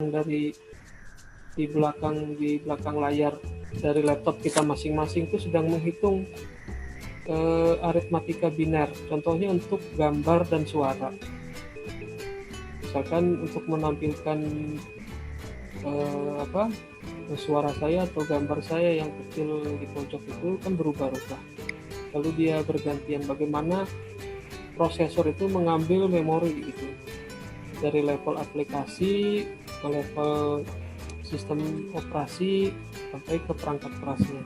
yang di belakang layar dari laptop kita masing-masing itu sedang menghitung aritmatika biner. Contohnya untuk gambar dan suara. Misalkan untuk menampilkan suara saya atau gambar saya yang kecil di pojok itu kan berubah-ubah. Lalu dia bergantian, bagaimana prosesor itu mengambil memori gitu dari level aplikasi ke level sistem operasi sampai ke perangkat kerasnya.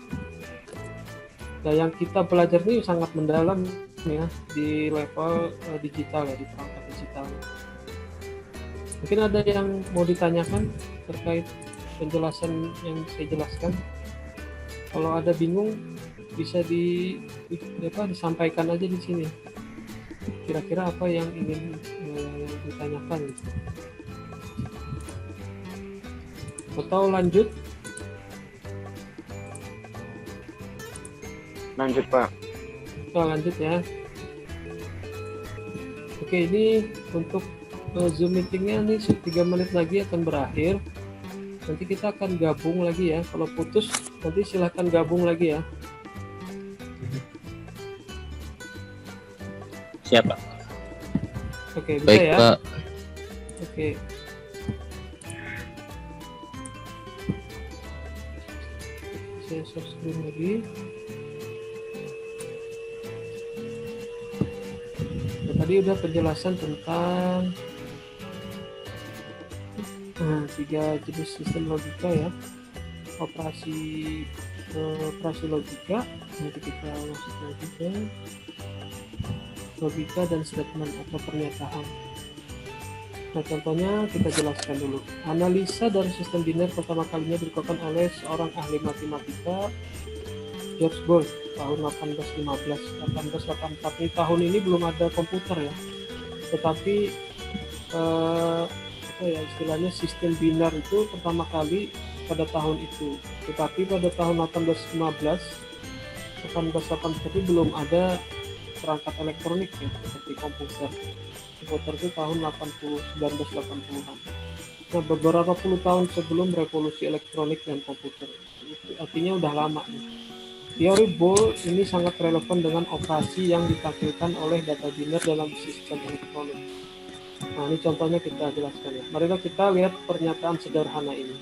Nah, yang kita belajar ini sangat mendalam ya di level digital ya, di perangkat digital. Mungkin ada yang mau ditanyakan terkait penjelasan yang saya jelaskan. Kalau ada bingung bisa disampaikan aja di sini. Kira-kira apa yang ingin ditanyakan? Atau lanjut? Lanjut, Pak. Lanjut ya. Oke, ini untuk Zoom meetingnya nih 3 menit lagi akan berakhir. Nanti kita akan gabung lagi ya. Kalau putus nanti silahkan gabung lagi ya. Siap, Pak. Oke, bisa Baik, ya. Pak. Oke. Saya share screen lagi. Nah, tadi udah penjelasan tentang 3 jenis sistem logika ya. Operasi logika. Nanti kita masuk lagi ke logika dan statement atau pernyataan. Nah, contohnya kita jelaskan dulu. Analisa dari sistem biner pertama kalinya dilakukan oleh seorang ahli matematika, George Boole, tahun 1884. Di tahun ini belum ada komputer ya, tetapi istilahnya sistem biner itu pertama kali pada tahun itu. Tetapi pada tahun 1888 belum ada perangkat elektronik ya, seperti komputer. Komputer itu tahun 1980-an. Nah, beberapa puluh tahun sebelum revolusi elektronik dan komputer. Itu artinya udah lama nih. Teori Boole ini sangat relevan dengan operasi yang ditampilkan oleh data biner dalam sistem elektronik. Nah, ini contohnya kita jelaskan ya. Mari kita lihat pernyataan sederhana ini.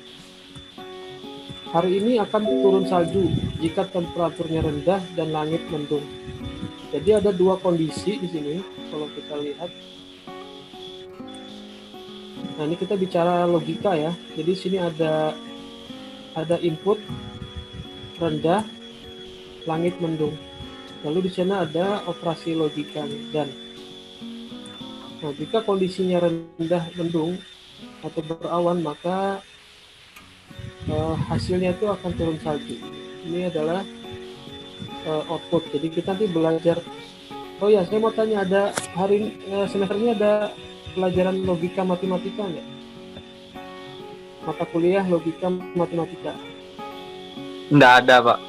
Hari ini akan turun salju jika temperaturnya rendah dan langit mendung. Jadi ada 2 kondisi di sini kalau kita lihat. Nah, ini kita bicara logika ya. Jadi sini ada input rendah, langit mendung. Lalu di sana ada operasi logika dan. Nah, jika kondisinya rendah mendung atau berawan, maka hasilnya itu akan turun salju. Ini adalah output. Jadi kita nanti belajar. Oh ya, saya mau tanya, ada hari semester ini ada pelajaran logika matematika nggak? Mata kuliah logika matematika? Nggak ada, Pak.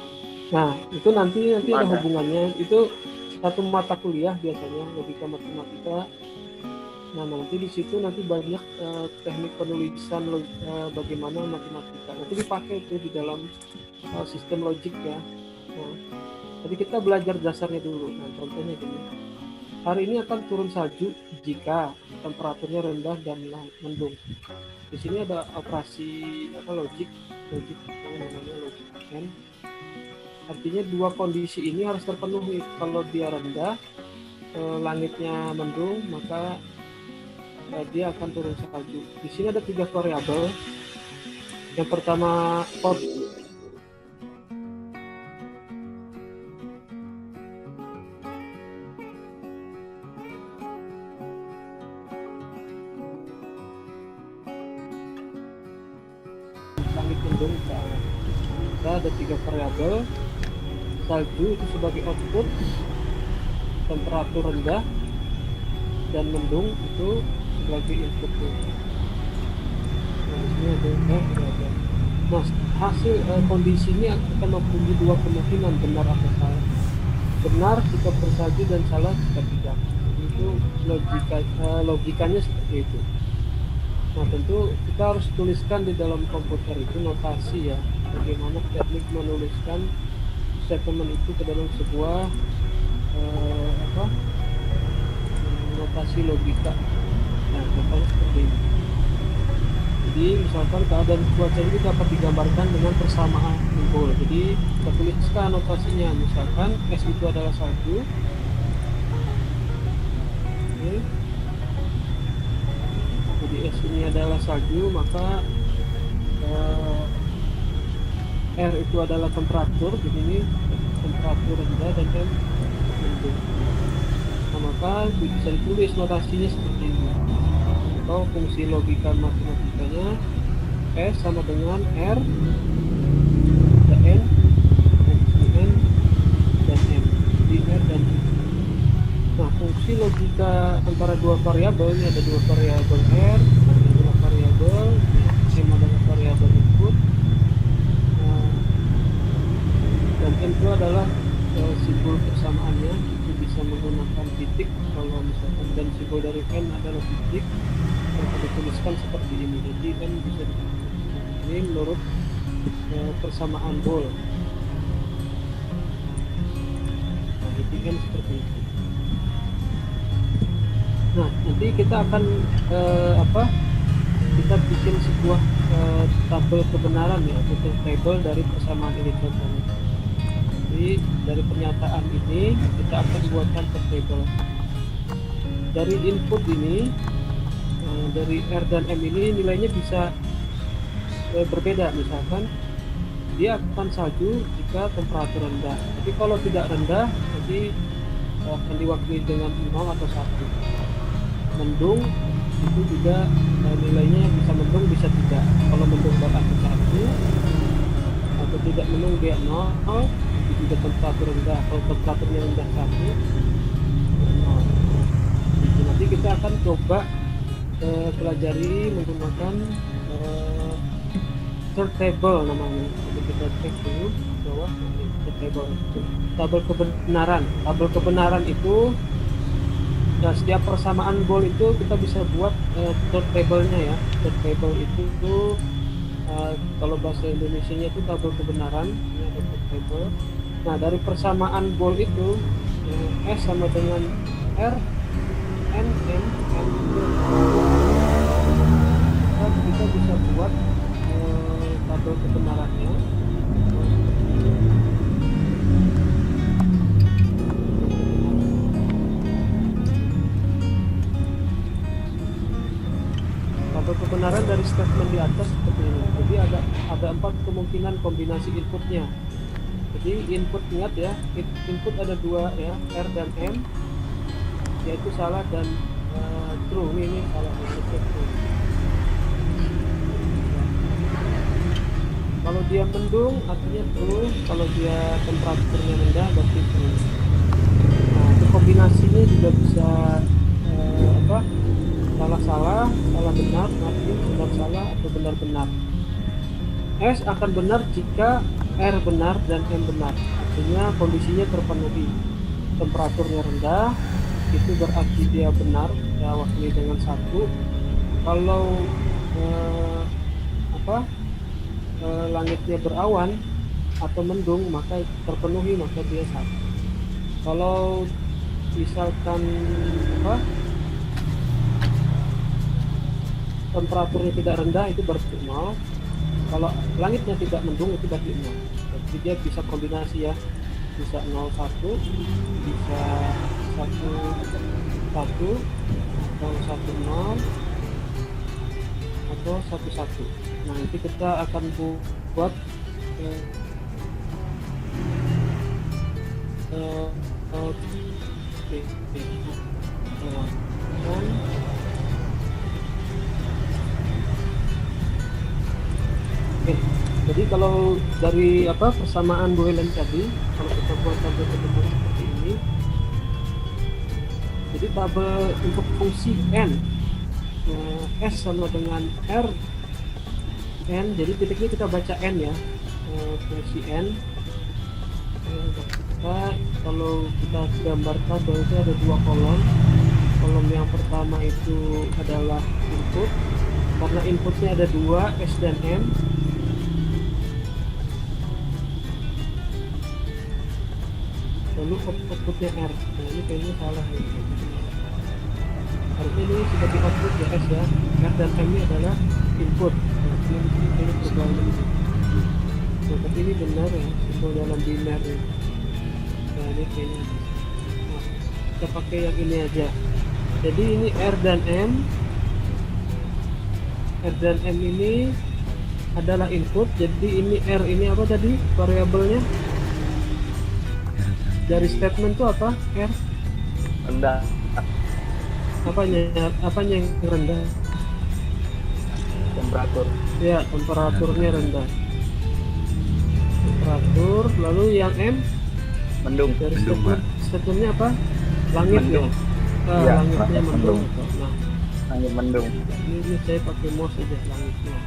Nah, itu nanti ada hubungannya. Itu satu mata kuliah biasanya logika matematika. Nah, nanti di situ nanti banyak teknik penulisan bagaimana matematika. Nanti dipakai itu di dalam sistem logik ya. Nah, jadi kita belajar dasarnya dulu. Nah, contohnya gini. Hari ini akan turun salju jika temperaturnya rendah dan mendung. Di sini ada operasi logik namanya logik kan. Artinya 2 kondisi ini harus terpenuhi. Kalau dia rendah, langitnya mendung, maka dia akan turun salju. Di sini ada 3 variabel. Yang pertama langit mendung ke arah. Kita ada 3 variabel. Salju itu sebagai output, temperatur rendah dan mendung itu sebagai input. Nah, ini ada variabel. Nah, hasil kondisi ini akan mempunyai 2 kemungkinan, benar atau salah. Benar jika bersalju dan salah jika tidak. Itu logikanya seperti itu. Nah, tentu kita harus tuliskan di dalam komputer itu notasi ya, bagaimana teknik menuliskan statement itu ke dalam sebuah apa notasi logika. Nah, contohnya seperti ini. Jadi misalkan keadaan cuaca ini dapat digambarkan dengan persamaan simbol. Jadi kita tuliskan notasinya, misalkan es itu adalah salju. Oke. Jadi es ini adalah salju, maka R itu adalah temperatur, jadi ini temperatur rendah dan M mendung. Nah, maka bisa ditulis notasinya seperti ini. Atau fungsi logika matematikanya S sama dengan R dan N, N dan M, di R dan M. Nah, fungsi logika antara dua variabel, ini ada dua variabel R, ada dua variabel M adalah variabel input, dan N itu adalah simbol persamaannya, itu bisa menggunakan titik kalau misalkan, dan simbol dari N adalah titik yang dituliskan seperti ini. Jadi N bisa dituliskan ini menurut persamaan Boole. Nah, jadi N seperti itu. Nah, nanti kita akan kita bikin sebuah tabel kebenaran ya, atau tabel dari persamaan ini contohnya. Jadi dari pernyataan ini kita akan buatkan tabel. Dari input ini, dari R dan M ini nilainya bisa berbeda. Misalkan dia akan salju jika temperatur rendah. Tapi kalau tidak rendah, nanti akan diwakili dengan 0 atau 1. Mendung itu juga nilainya bisa mendung bisa tidak. Kalau mendung berarti 1, atau tidak mendung dia 0, itu juga temperatur rendah. Kalau temperaturnya rendah 1, 0. Jadi nanti kita akan coba pelajari menggunakan third table namanya. Jadi kita cek dulu bawah third table, tabel kebenaran. Tabel kebenaran itu, nah, setiap persamaan Boole itu kita bisa buat third table-nya ya. Third table itu kalau bahasa Indonesianya itu tabel kebenaran, ini ada third table. Nah, dari persamaan Boole itu S sama dengan R, N, M, N, kita bisa buat tabel kebenarannya. Tabel kebenaran dari statement di atas seperti ini. Jadi ada 4 kemungkinan kombinasi inputnya. Jadi input, ingat ya, input ada 2 ya, R dan M, yaitu salah dan true. Ini salah, ini true. Kalau dia mendung artinya true, kalau dia temperaturnya rendah berarti true. Nah, itu kombinasinya juga bisa salah benar, artinya benar salah atau benar benar. S akan benar jika R benar dan M benar, artinya kondisinya terpenuhi. Temperaturnya rendah, itu berarti dia benar, ya wakili dengan 1. Kalau langitnya berawan atau mendung, maka terpenuhi, maka dia 1. Kalau misalkan temperaturnya tidak rendah, itu berarti 0. Kalau langitnya tidak mendung, itu berarti 0. Jadi dia bisa kombinasi ya, bisa 0 1, bisa 1 1, atau 1 0, atau 1 1. Nah, nanti kita akan buat jadi kalau dari persamaan Boole tadi, kalau kita buat tabel kebenaran seperti ini, jadi tabel untuk fungsi N, S sama dengan R, N, jadi titiknya kita baca N ya, fungsi N. Kalau kita gambarkan bahwa itu ada 2 kolom. Kolom yang pertama itu adalah input, karena inputnya ada dua, S dan M. Lalu outputnya R. Nah ini kayaknya salah ya. Harusnya ini sebagai output ya S ya. R dan M ini adalah input. Nah, ini perbandingan. Nah, tapi ini benar ya, simbol dalam biner ya. Nah ini kayaknya. Nah, kita pakai yang ini aja. Jadi ini R dan M. R dan M ini adalah input. Jadi ini R ini apa tadi variabelnya? Dari statement itu apa? R rendah. apanya yang rendah? Temperatur. Ya, temperaturnya rendah. Temperatur. Lalu yang M Mendung. dari Mendung, statementnya apa? Langit Mendung. ya. Iya, Langitnya mendung. Nah, Angin mendung. ini saya pakai mouse aja langitnya.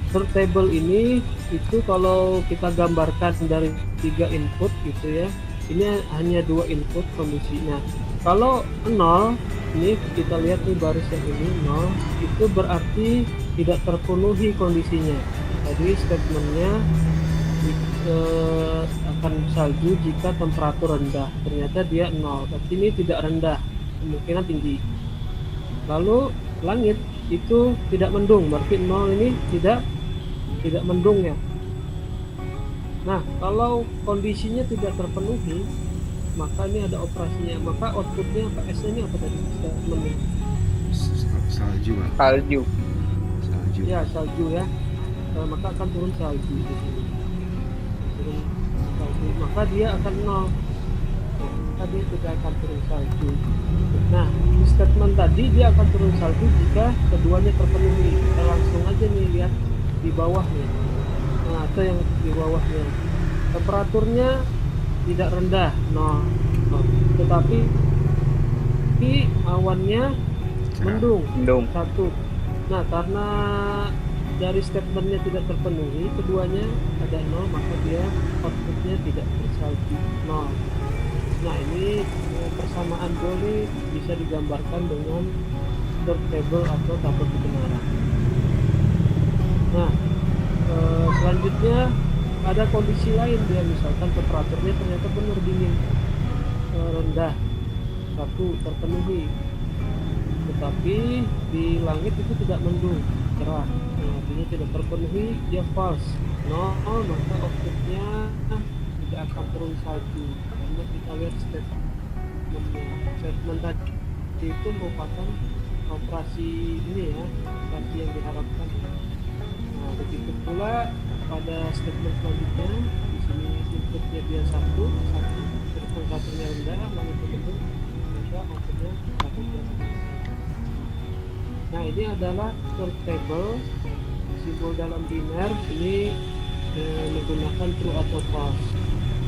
Truth table ini itu kalau kita gambarkan dari 3 input gitu ya, ini hanya 2 input kondisinya. Kalau 0, ini kita lihat nih baris yang ini 0, itu berarti tidak terpenuhi kondisinya. Jadi statementnya akan salju jika temperatur rendah. Ternyata dia 0, tapi ini tidak rendah, kemungkinan tinggi. Lalu langit itu tidak mendung, berarti 0 ini tidak mendung ya. Nah, kalau kondisinya tidak terpenuhi, maka ini ada operasinya. Maka outputnya apa? S-nya ini apa tadi? Statementnya. Salju, Pak. Salju. Salju. Ya, salju ya. Maka akan turun salju di sini. Turun salju. Maka dia akan 0. Maka dia tidak akan turun salju. Nah, di statement tadi dia akan turun salju jika keduanya terpenuhi. Kita langsung aja nih lihat di bawah nih. Nah, atau yang di bawahnya. Temperaturnya tidak rendah, 0. Tetapi di awannya mendung, 1. Nah, karena dari statementnya tidak terpenuhi, keduanya ada 0, maka dia outputnya tidak tersalju 0. Nah, ini persamaan Boole bisa digambarkan dengan truth table atau tabel kebenaran. Nah, selanjutnya ada kondisi lain, dia misalkan temperaturnya ternyata benar dingin, rendah, 1 terpenuhi, tetapi di langit itu tidak mendung, cerah. Nah, artinya tidak terpenuhi, dia false, 0, maka outputnya tidak akan turun salju. Karena kita lihat statement tadi itu merupakan operasi ini ya, operasi yang diharapkan. Nah, begitu pula pada statement selanjutnya, di sini inputnya dia 1, temperaturnya rendah, langit mendung, maka outputnya 1. Nah, ini adalah truth table. Simbol dalam biner ini menggunakan true atau false.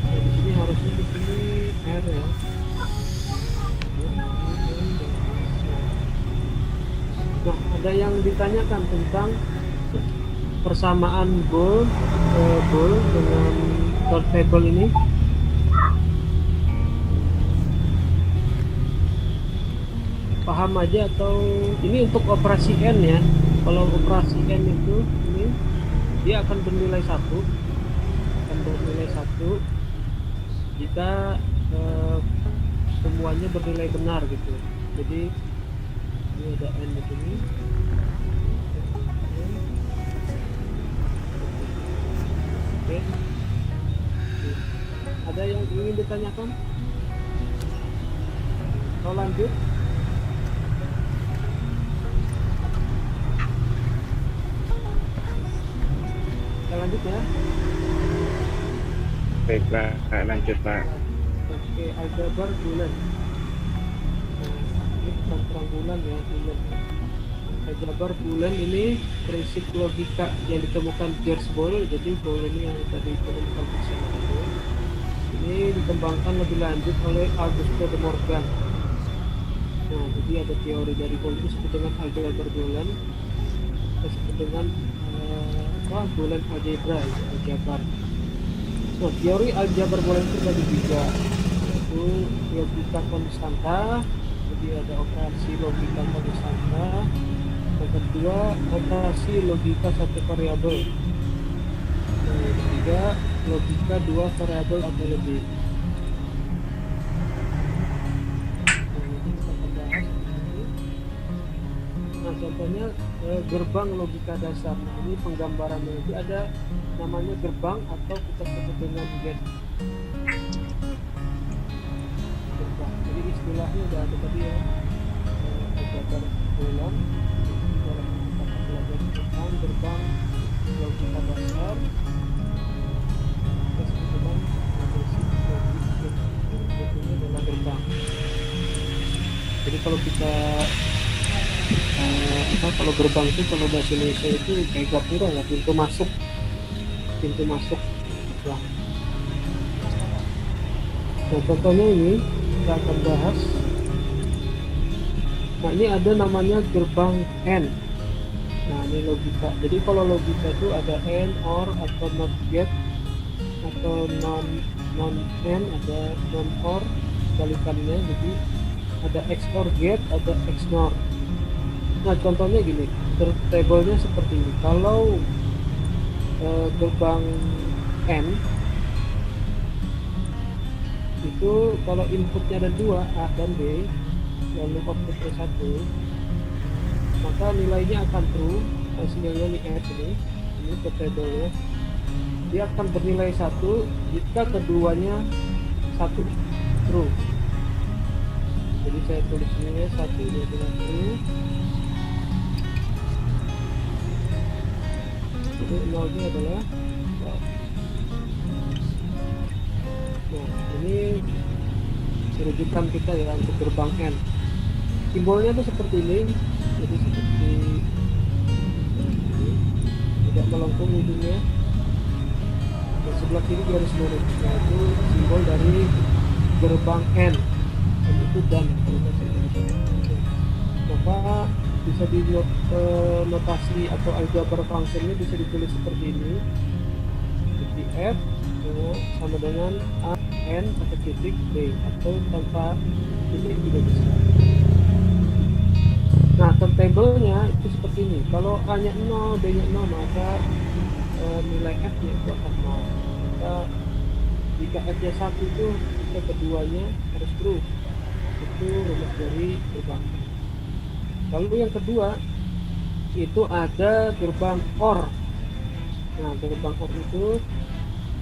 Nah, di sini harusnya di sini R ya. Nah, ada yang ditanyakan tentang persamaan Boole dengan truth table ini. Paham aja atau ini untuk operasi N ya. Kalau operasi N itu ini dia akan bernilai 1, jika semuanya bernilai benar gitu. Jadi ini ada N di sini. Oke. Ada yang ingin ditanyakan? Kalau lanjut, kita lanjut ya. Baik, Pak. Lanjut, Pak. Oke, aljabar bulan. Ini bukan terang bulan ya, bulan. Aljabar bulan ini prinsip logika yang ditemukan Gers Boole. Jadi Boole ini yang tadi ditemukan bersama itu. Ini dikembangkan lebih lanjut oleh Augusto de Morgan. Nah, jadi ada teori dari Boole itu disebut dengan aljabar bulan. Disebut dengan bulan algebra, aljabar. Nah, teori aljabar bulan itu terbagi 3, yaitu logika konstanta. Jadi ada operasi logika konstanta, Yang kedua, notasi logika satu variabel. Yang ketiga, logika dua variabel atau lebih. Ini kita akan bahas ini. Nah, contohnya gerbang logika dasar. Nah, ini penggambarannya itu ada namanya gerbang atau kita sebut dengan gate. Gerbang. Jadi istilahnya udah ada tadi ya. Aljabar bolan. Dalam kita belajar tentang gerbang logika dasar. Kita sebut dengan basic logic. Ini adalah gerbang. Jadi kalau kita kalau gerbang itu kalau bahasa Indonesia itu kayak gapura ya, pintu masuk ya. Nah, contohnya ini kita akan bahas. Nah, ini ada namanya gerbang AND. Nah, ini logika. Jadi kalau logika itu ada AND, OR, atau NOT GATE, atau non AND, ada non OR, kebalikannya. Jadi ada XOR gate, ada XNOR. Nah, contohnya gini, tabelnya seperti ini. Kalau gerbang N itu kalau inputnya ada dua, A dan B, lalu outputnya 1, maka nilainya akan true. Sinyalnya ini F ini ke tabelnya, dia akan bernilai 1 jika keduanya 1 true. Jadi saya tulis ini 1 ini adalah true. Jadi 0-nya adalah false. Nah, ini rujukan kita ya untuk gerbang N. Simbolnya tuh seperti ini. Jadi seperti ini. Tidak melengkung ujungnya. Dan sebelah kiri garis lurus. Nah, itu simbol dari gerbang N. Dan itu dan. Maka bisa di notasi atau aljabar fungsinya bisa ditulis seperti ini. Jadi F sama dengan A N atau titik B, atau tanpa titik juga bisa. Nah, turntable-nya itu seperti ini. Kalau A-nya 0, B-nya 0, maka nilai F-nya itu akan 0. Maka jika F-nya 1 itu, jika keduanya harus true. Itu rumus dari gerbang. Lalu yang kedua itu ada gerbang OR. Nah, gerbang OR itu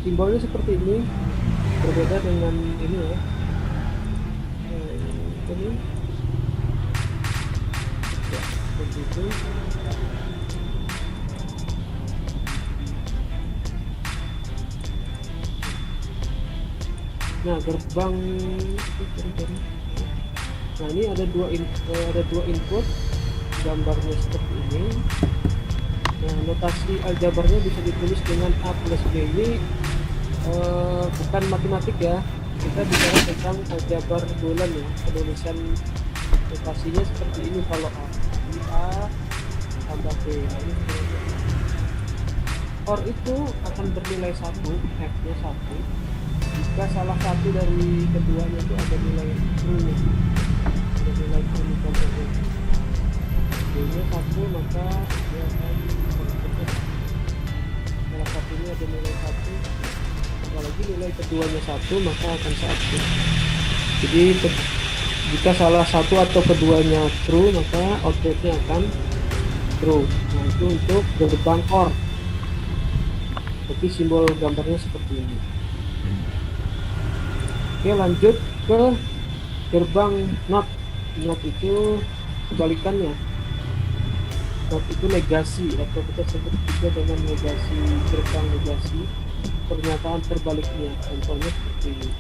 simbolnya seperti ini, berbeda dengan ini ya. Ini ya, seperti itu. Nah, gerbang nah, ini ada dua input, gambarnya seperti ini. Nah, notasi aljabarnya bisa ditulis dengan A plus B. Ini bukan matematik ya, kita bicara tentang aljabar bulan ya. Penulisan notasinya seperti ini. Kalau A, ini A tambah B. Nah, ini OR itu akan bernilai 1, F-nya 1 jika salah satu dari keduanya itu ada nilai true, ada nilai true contohnya B-nya 1, maka dia akan salah satunya ada nilai 1, apalagi nilai keduanya 1, maka akan 1. Jadi jika salah satu atau keduanya true, maka outputnya akan true. Nah, itu untuk gerbang OR. Jadi simbol gambarnya seperti ini. Oke, lanjut ke gerbang NOT. NOT itu kebalikannya. NOT itu negasi, atau kita sebut juga dengan negasi, gerbang negasi, pernyataan terbaliknya. Contohnya seperti ini.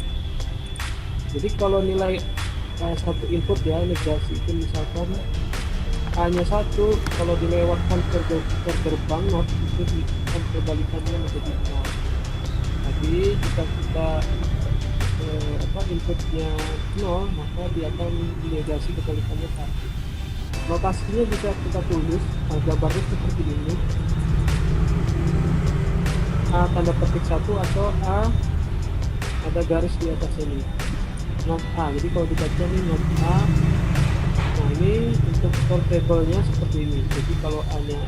Jadi kalau nilai satu input ya, negasi itu misalkan A-nya 1, kalau dilewatkan ke gerbang NOT itu terbalikannya menjadi 0. Jadi jika kita inputnya 0, maka dia akan dinegasi kebalikannya 1. Notasinya bisa kita tulis aljabarnya seperti ini. A tanda petik 1 atau A ada garis di atas ini. Not A. Jadi kalau dibaca ini not A. Nah, ini untuk portable-nya seperti ini. Jadi kalau hanya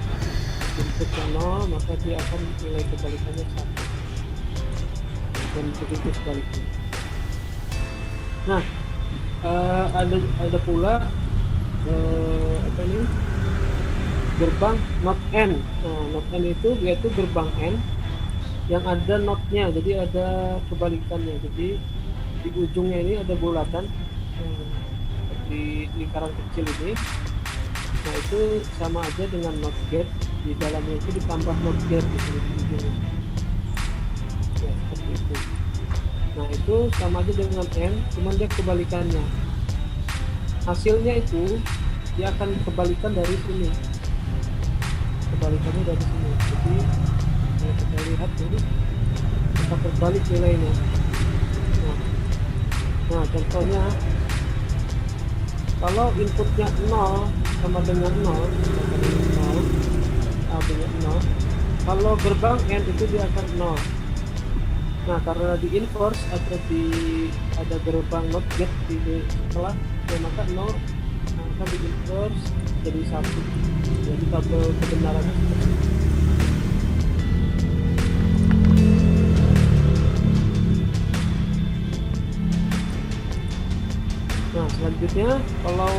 inputnya 0 maka dia akan nilai kebalikannya 1 dan begitu sebaliknya. Nah, ada pula apa ini, gerbang not n. Nah, not n itu yaitu gerbang n yang ada notnya, jadi ada kebalikannya. Jadi di ujungnya ini ada bulatan di lingkaran kecil ini. Nah, itu sama aja dengan not gate, di dalamnya itu ditambah not gate di ujungnya. Ya, seperti itu. Nah, itu sama aja dengan n, cuman dia kebalikannya. Hasilnya itu dia akan kebalikan dari sini. Kebalikannya dari sini. Jadi kalau kita lihat ini kita terbalik nilainya. Nah, contohnya kalau inputnya 0 sama dengan 0, A dengan 0, kalau gerbang N itu dia akan 0. Nah, karena di inverse atau ada gerbang not gate di setelah, maka 0 akan di inverse jadi 1. Jadi tabel kebenarannya seperti ini. Nah, selanjutnya kalau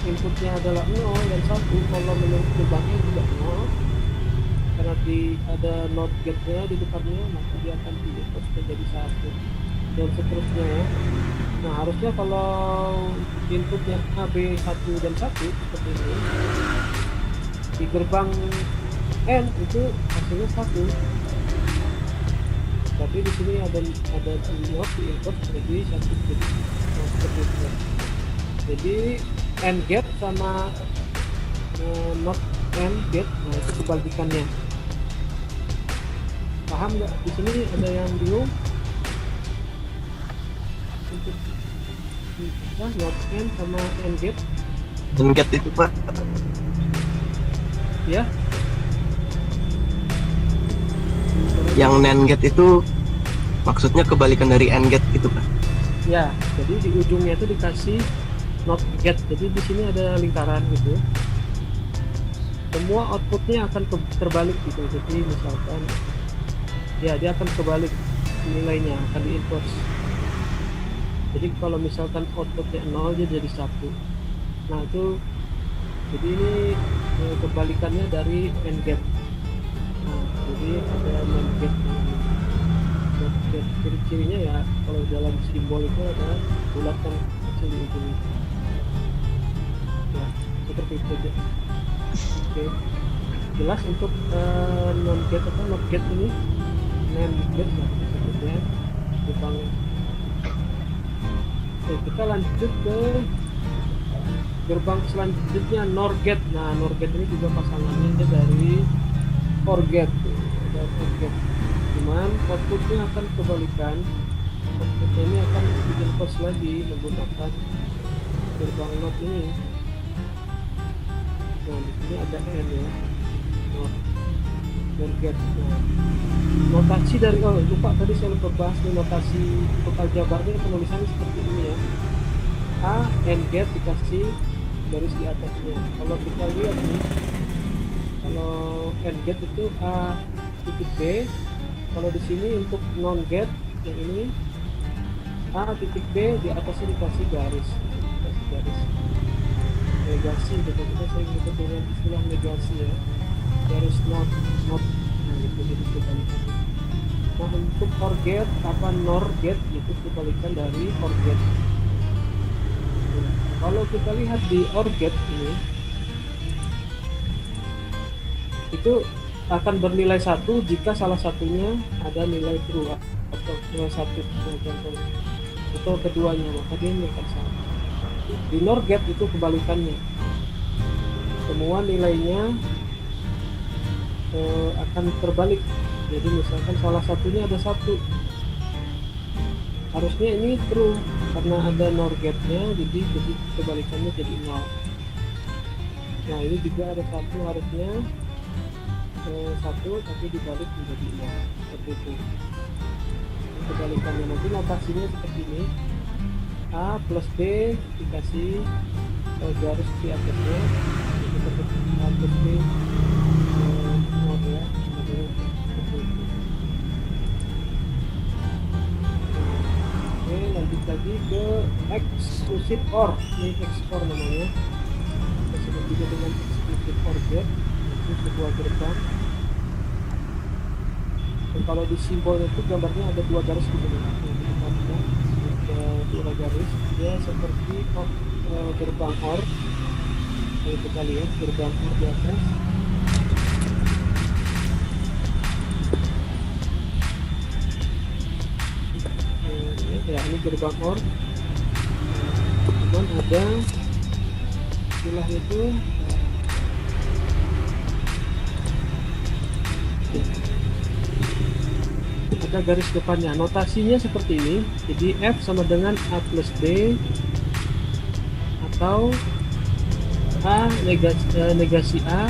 inputnya adalah 0 dan 1, kalau menurut gerbangnya juga 0, karena ada not gate-nya di depannya, maka dia akan di-inverse menjadi 1 dan seterusnya ya. Nah, harusnya kalau inputnya A, B, 1 dan 1 seperti ini, di gerbang N itu hasilnya 1. Tapi di sini ada not di input jadi 1 jadi seperti itu. Jadi AND gate sama not AND gate, nah itu kebalikannya. Paham nggak? Di sini ada yang bingung? Untuk not AND sama AND gate? AND gate itu Pak? Ya. Yang NAND gate itu maksudnya kebalikan dari AND gate gitu Pak? Ya, jadi di ujungnya itu dikasih not gate. Jadi di sini ada lingkaran gitu. Semua outputnya akan terbalik gitu. Jadi misalkan ya dia akan kebalik nilainya, akan di-inverse. Jadi kalau misalkan outputnya 0 dia jadi 1. Nah, itu jadi ini kebalikannya dari AND gate. Nah, jadi ada NAND gate. Ciri-cirinya ya kalau dalam simbol itu ada bulatan kecil di ujungnya. Ya, seperti itu aja. Oke. Jelas untuk non gate atau not gate ini, NAND gate lah sepertinya Jepang. Oke, kita lanjut ke gerbang selanjutnya, NOR gate. Nah, NOR gate ini juga pasangannya dari OR gate. Ada OR gate. Cuman outputnya akan kebalikan. Outputnya ini akan di-inverse lagi menggunakan gerbang NOT ini. Nah, di sini ada N ya, NOR gate. Nah, notasi dari lupa tadi saya lupa bahas nih, notasi untuk aljabarnya penulisannya seperti ini ya. A N gate dikasih garis di atasnya. Kalau kita lihat nih, kalau N gate itu A titik B. Kalau di sini untuk non gate yang ini A titik B, di atasnya dikasih garis, negasi. Gitu kita sering menyebut dengan istilah negasi ya, garis not. Nah, itu jadi kebalikan. Nah, untuk OR gate apa NOR gate itu kebalikan dari OR gate. Nah, kalau kita lihat di OR gate ini itu akan bernilai 1 jika salah satunya ada nilai true atau nilai 1 contohnya, atau keduanya, maka dia akan sama. Di NOR gate itu kebalikannya, semua nilainya akan terbalik. Jadi misalkan salah satunya ada 1, harusnya ini true karena ada NOR gate-nya, jadi kebalikannya jadi 0. Nah, ini juga ada 1, harusnya 1 tapi dibalik menjadi 0, seperti itu. Kebalikannya nanti notasinya seperti ini. A plus B dikasih garis di atasnya, itu tetap A plus B nol ya, seperti itu. Oke, lanjut lagi ke exclusive OR. Ini XOR namanya. Kita sebut juga dengan exclusive OR gate. Itu sebuah gerbang. Dan kalau di simbolnya itu gambarnya ada dua garis gitu ya. Ada dua garis. Dia seperti gerbang OR. Kalau kita lihat gerbang OR di atas. Ya, ini gerbang OR. Kemudian ada istilah itu ada garis depannya. Notasinya seperti ini. Jadi F sama dengan A plus B atau A negasi A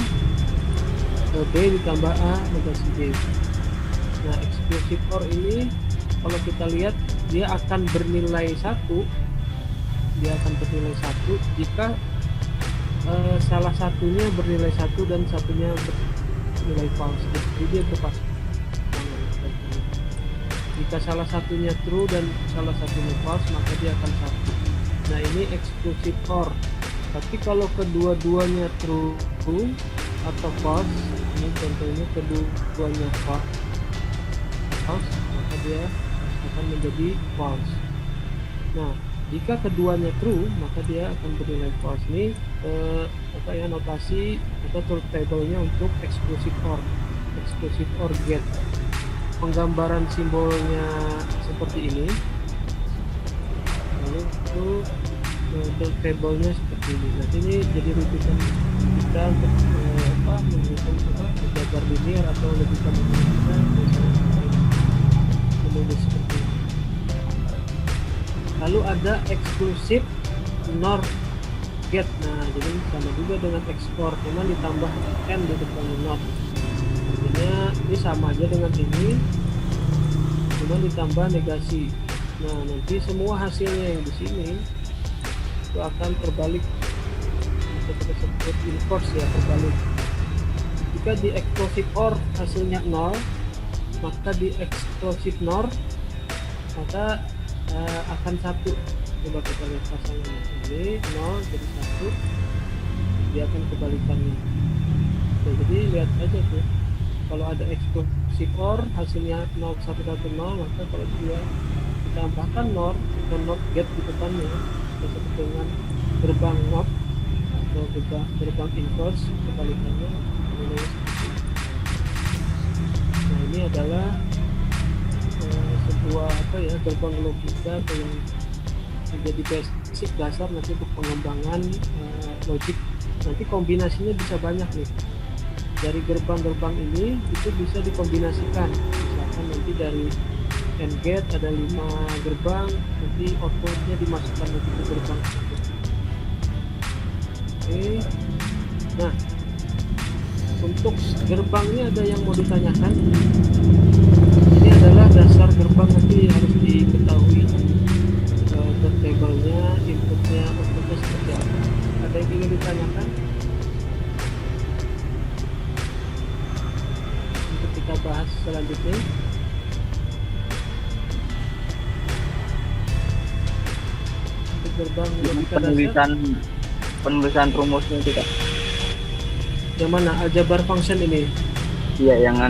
B ditambah A negasi B. Nah, exclusive OR ini kalau kita lihat dia akan bernilai 1 jika salah satunya bernilai 1 dan satunya bernilai false. Jadi dia berpas. Jika salah satunya true dan salah satunya false, maka dia akan 1. Nah, ini exclusive OR. Tapi kalau kedua-duanya true atau false, ini contohnya kedua-duanya false, maka dia akan menjadi false. Nah, jika keduanya true, maka dia akan bernilai false. Ini notasi atau truth table-nya untuk exclusive OR gate. Penggambaran simbolnya seperti ini. Lalu itu truth table-nya seperti ini. Nah, ini jadi rujukan kita untuk menghitung gambar linear atau lebih kita menulis seperti ini. Lalu ada exclusive NOR gate. Nah, jadi sama juga dengan export, cuma ditambah N di depan NOR. Artinya ini sama aja dengan ini, cuma ditambah negasi. Nah, nanti semua hasilnya yang di sini itu akan terbalik, kita sebut inverse ya, terbalik. Jika di exclusive OR hasilnya 0, maka di exclusive NOR maka akan 1. Coba kita lihat pasangan ini 0 jadi 1, dia akan kebalikannya. Oke, jadi lihat aja tuh, kalau ada exclusive OR hasilnya 0 1 1 0, maka kalau dia ditambahkan NOR atau NOT gate di depannya, kita sebut dengan gerbang NOT atau gerbang inverse, kebalikannya. Nah, ini adalah sebuah gerbang logika yang menjadi basic dasar nanti untuk pengembangan logik. Nanti kombinasinya bisa banyak nih. Dari gerbang-gerbang ini itu bisa dikombinasikan. Misalkan nanti dari AND gate ada 5 gerbang, nanti outputnya dimasukkan lagi ke gerbang. Oke. Nah, untuk gerbangnya ada yang mau ditanyakan. Ini adalah dasar gerbang, nanti harus diketahui table-nya, inputnya, outputnya seperti apa. Ada yang ingin ditanyakan? Untuk kita bahas selanjutnya. Untuk gerbang logika dasar. Penulisan rumusnya tidak. Yang mana? Aljabar function ini? Iya, yang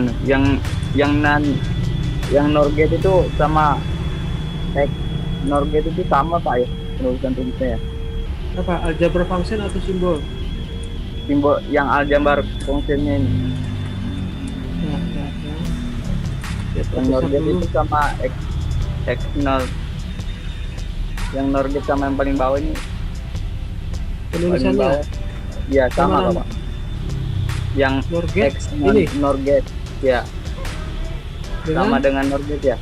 NOR gate itu sama NOR gate itu sama Pak ya, penulisan rumusnya ya. Apa? Aljabar function atau simbol? Simbol yang aljabar fungsinya ini. Yang NOR gate itu sama X NOR. Yang NOR gate sama yang paling bawah ini. Penulisannya? Iya, sama Pak. Yang NOR gate X ini? NOR gate ya. Sama dengan NOR gate ya.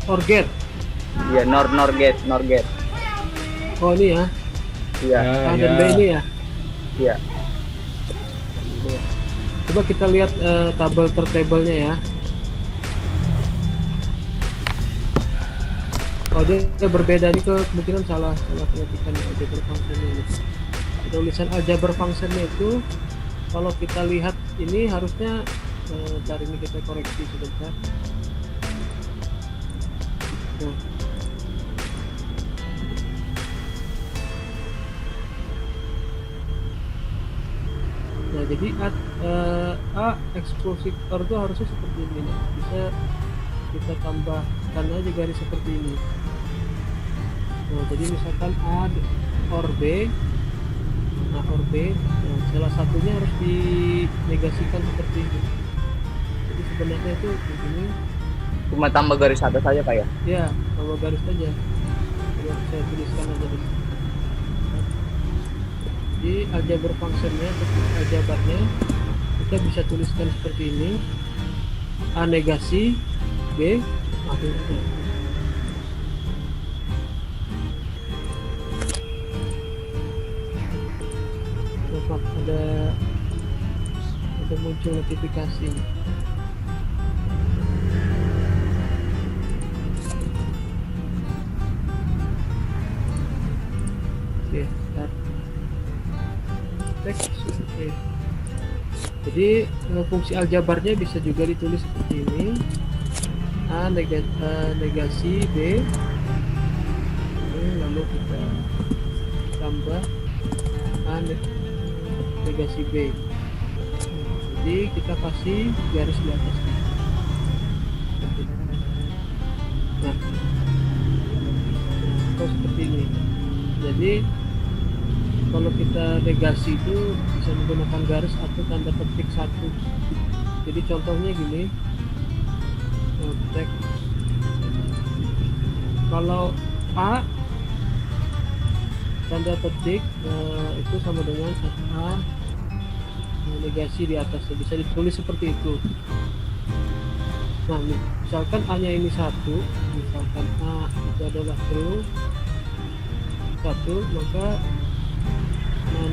OR gate? Iya, NOR gate. Oh, ini ya? Iya. A dan B ini ya? Iya. Coba kita lihat tabel tertabelnya ya. Oh dia berbeda ini kemungkinan salah pengetikan aljabar function ini. Tulisan aljabar functionnya itu kalau kita lihat ini harusnya cari ini kita koreksi sebentar. Nah jadi A expositor itu harusnya seperti ini. Bisa kita tambahkan aja garis seperti ini. Nah jadi misalkan A or B, nah salah satunya harus dinegasikan seperti ini. Jadi sebenarnya itu begini. Cuma tambah garis atas saja Pak ya? Ya, tambah garis saja. Jadi saya tuliskan aja di sini. Di aljabar functionnya, aljabarnya kita bisa tuliskan seperti ini. A negasi B akhirnya. ada muncul notifikasi. Oke, start teks. Oke. Jadi fungsi aljabarnya bisa juga ditulis seperti ini. A negasi B, lalu kita tambah A negasi B. Jadi kita kasih garis di atas. Nah, seperti ini. Jadi kalau kita negasi itu bisa menggunakan garis atau tanda petik satu. Jadi contohnya gini. Teks. Kalau A tanda petik itu sama dengan A negasi di atasnya, bisa ditulis seperti itu. Nah misalkan A nya ini satu, misalkan A itu adalah true satu, maka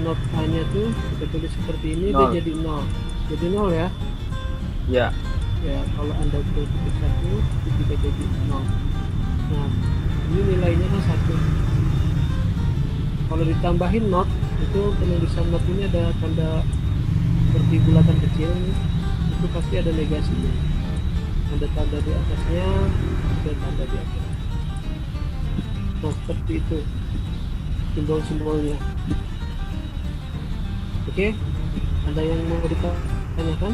not A nya tuh kita tulis seperti ini, dia jadi 0. Jadi 0 ya. Ya. Ya, kalau Anda tulis satu, itu juga jadi 0. Nah, ini nilainya kan 1. Kalau ditambahin not, itu penulisan not ini ada tanda seperti bulatan kecil, itu pasti ada negasinya. Ada tanda di atasnya, ada tanda di atas. Nah, seperti itu simbol-simbolnya. Oke, ada yang mau ditanyakan?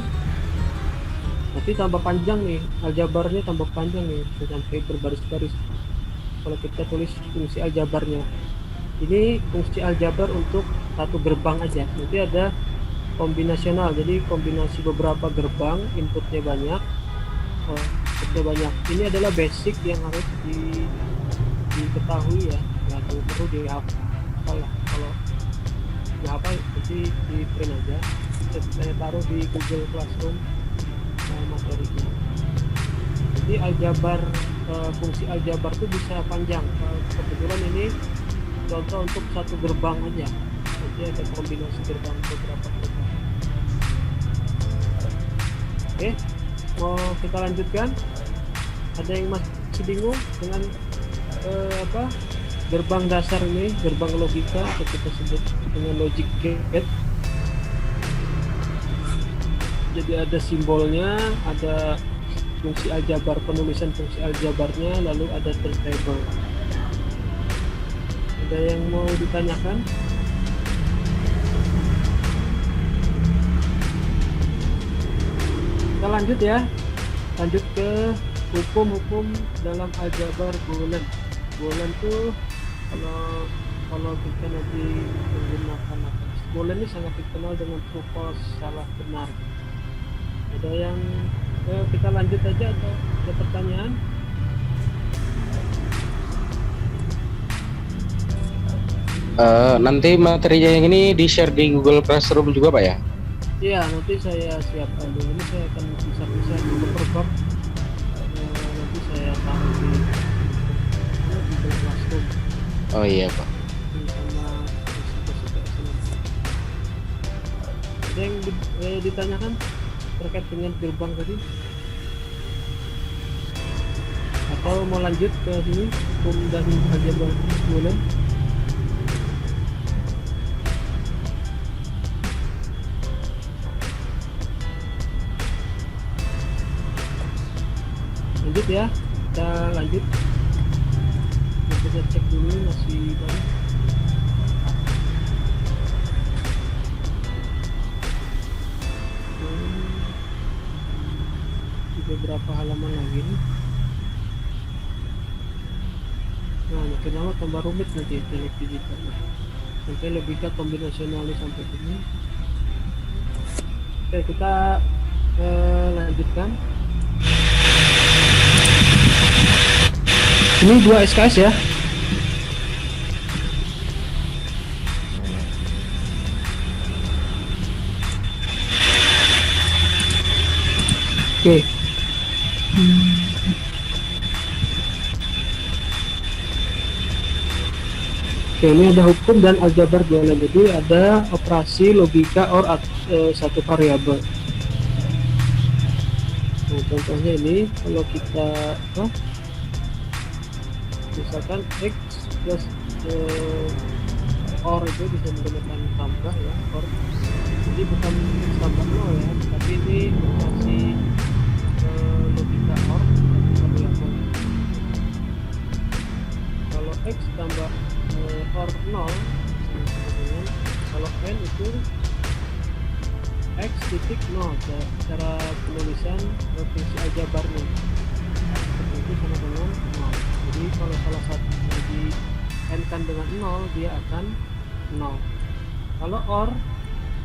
Nanti tambah panjang nih, aljabarnya tambah panjang nih, sampai berbaris-baris. Kalau kita tulis fungsi aljabarnya, ini fungsi aljabar untuk satu gerbang aja. Nanti ada kombinasional, jadi kombinasi beberapa gerbang, inputnya banyak. Ini adalah basic yang harus diketahui ya, nggak perlu dihafal lah. Kalau dihafal nanti di print aja. Saya taruh di Google Classroom materinya. Jadi aljabar, fungsi aljabar itu bisa panjang. Kebetulan ini contoh untuk satu gerbang aja. Nanti ada kombinasi gerbang, beberapa gerbang. Oke, mau kita lanjutkan? Ada yang masih bingung dengan gerbang dasar ini, gerbang logika atau kita sebut dengan logic gate? Jadi ada simbolnya, ada fungsi aljabar, penulisan fungsi aljabarnya, lalu ada table. Ada yang mau ditanyakan? Kita lanjut ya, lanjut ke hukum-hukum dalam aljabar Boolean. Boolean tuh kalau kita nanti menggunakan Boolean ini sangat dikenal dengan true false, salah benar. Ada yang kita lanjut aja atau ada pertanyaan? Nanti materinya yang ini di-share di Google Classroom juga Pak ya? Iya, nanti saya siapkan dulu. Ini saya akan bisa dulu perbab. Nanti saya taruh di Google Classroom. Oh iya Pak. Ada yang ditanyakan terkait dengan gerbang tadi? atau mau lanjut ke sini hukum dan aljabar boolean? Lanjut ya, kita lanjut. Kita cek dulu masih banyak. Beberapa halaman lagi nih. Nah, makin lama tambah rumit nanti teknik digital. Sampai lebih ke kombinasionalis sampai sini. Oke, kita lanjutkan. Ini 2 SKS ya. Oke. Oke, ini ada hukum dan aljabar boolean. Jadi ada operasi logika or satu variabel. Nah, contohnya ini kalau kita misalkan x plus or itu bisa menggunakan tambah ya, or. Jadi bukan tambah 0 ya, tapi ini operasi logika or variabel. Kalau x tambah or 0 kalau n itu x titik 0 cara penulisan fungsi aljabarnya itu sama dengan 0. Jadi kalau salah satu jadi n kan dengan 0 dia akan 0.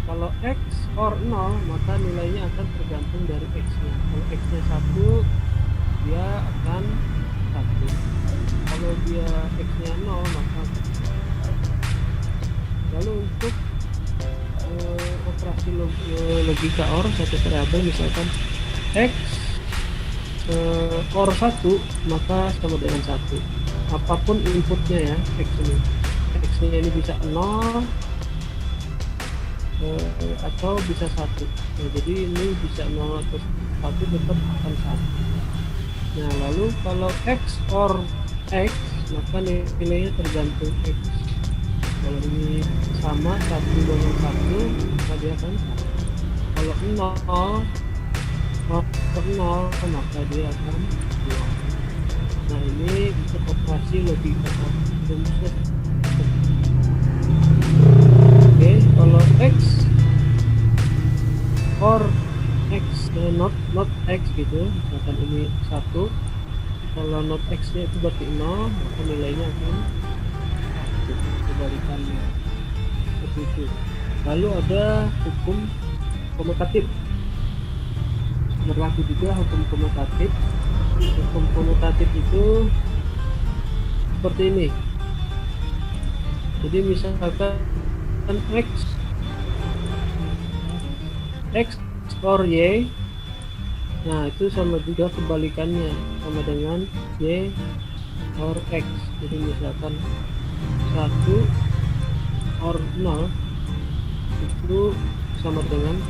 Kalau x or 0 maka nilainya akan tergantung dari x nya. Kalau x nya 1 dia akan 1. Kalau dia x nya 0 maka lalu untuk operasi logika or satu variabel misalkan x or 1 maka sama dengan 1 apapun inputnya ya, x nya ini bisa 0 atau bisa 1. Nah, jadi ini bisa 0 atau 1 tetap akan 1. Nah, lalu kalau x or x maka nilainya tergantung x. Kalau ini sama 1 dengan 1 maka dia akan 1. Kalau 0 maka dia akan 0. Nah, ini untuk operasi logika rumusnya. Oke, kalau x or x not x gitu, misalkan ini 1, kalau not x nya itu berarti 0 maka nilainya akan kebalikannya seperti itu. Lalu ada hukum komutatif, berlaku juga hukum komutatif. Hukum komutatif itu seperti ini. Jadi misalkan x or y, nah itu sama juga kebalikannya, sama dengan y or x. Jadi misalkan 1 or 0 itu sama dengan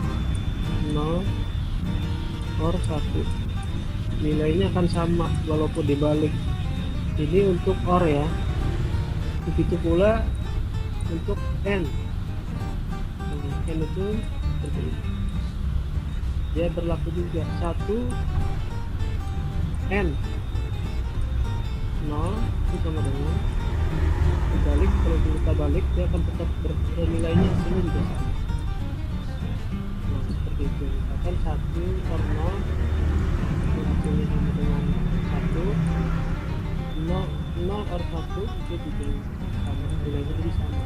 0 or 1, nilainya akan sama walaupun dibalik. Ini untuk or ya. Begitu pula untuk n. N itu seperti ini. Dia berlaku juga 1 n 0 itu sama dengan dibalik. Kalau kita balik dia akan tetap nilainya sini juga sama. Nah, seperti itu. Misalkan 1 or 0 hasilnya sama dengan 1, 0 or 1 itu juga sama, nilainya jadi sama.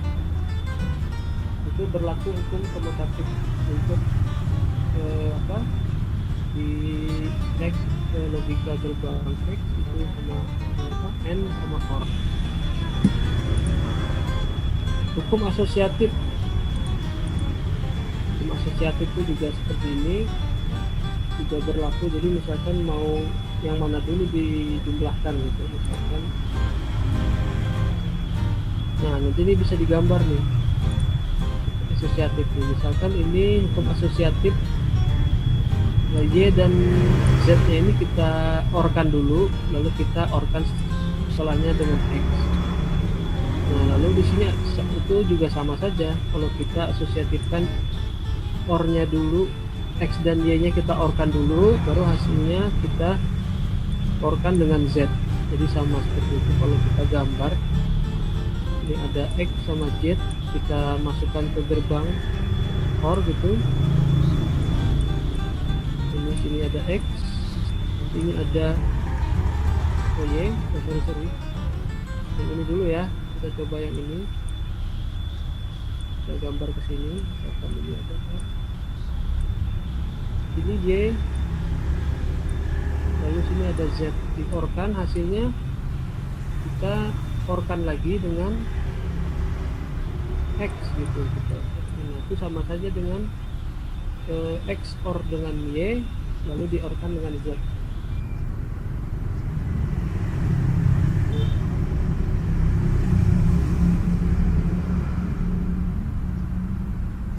Itu berlaku hukum komutatif untuk di X logika gerbang X itu sama n sama or. Hukum asosiatif itu juga seperti ini, juga berlaku. Jadi misalkan mau yang mana dulu dijumlahkan gitu misalkan. Nah, nanti ini bisa digambar nih asosiatif nih. Misalkan ini hukum asosiatif Nah, Y dan Z nya ini kita orkan dulu, lalu kita orkan setelahnya dengan X. Nah, lalu di sini itu juga sama saja. Kalau kita asosiatifkan OR-nya dulu, X dan Y-nya kita orkan dulu, baru hasilnya kita orkan dengan Z. Jadi sama seperti itu. Kalau kita gambar, ini ada X sama Z, kita masukkan ke gerbang OR gitu. Ini sini ada X, ini ada Y. Sorry. Yang ini dulu ya. Kita coba yang ini, kita gambar ke sini. Ini ada ini Y, lalu sini ada Z. Di orkan hasilnya kita orkan lagi dengan X gitu. Nah, itu sama saja dengan X OR dengan Y lalu diorkan dengan Z.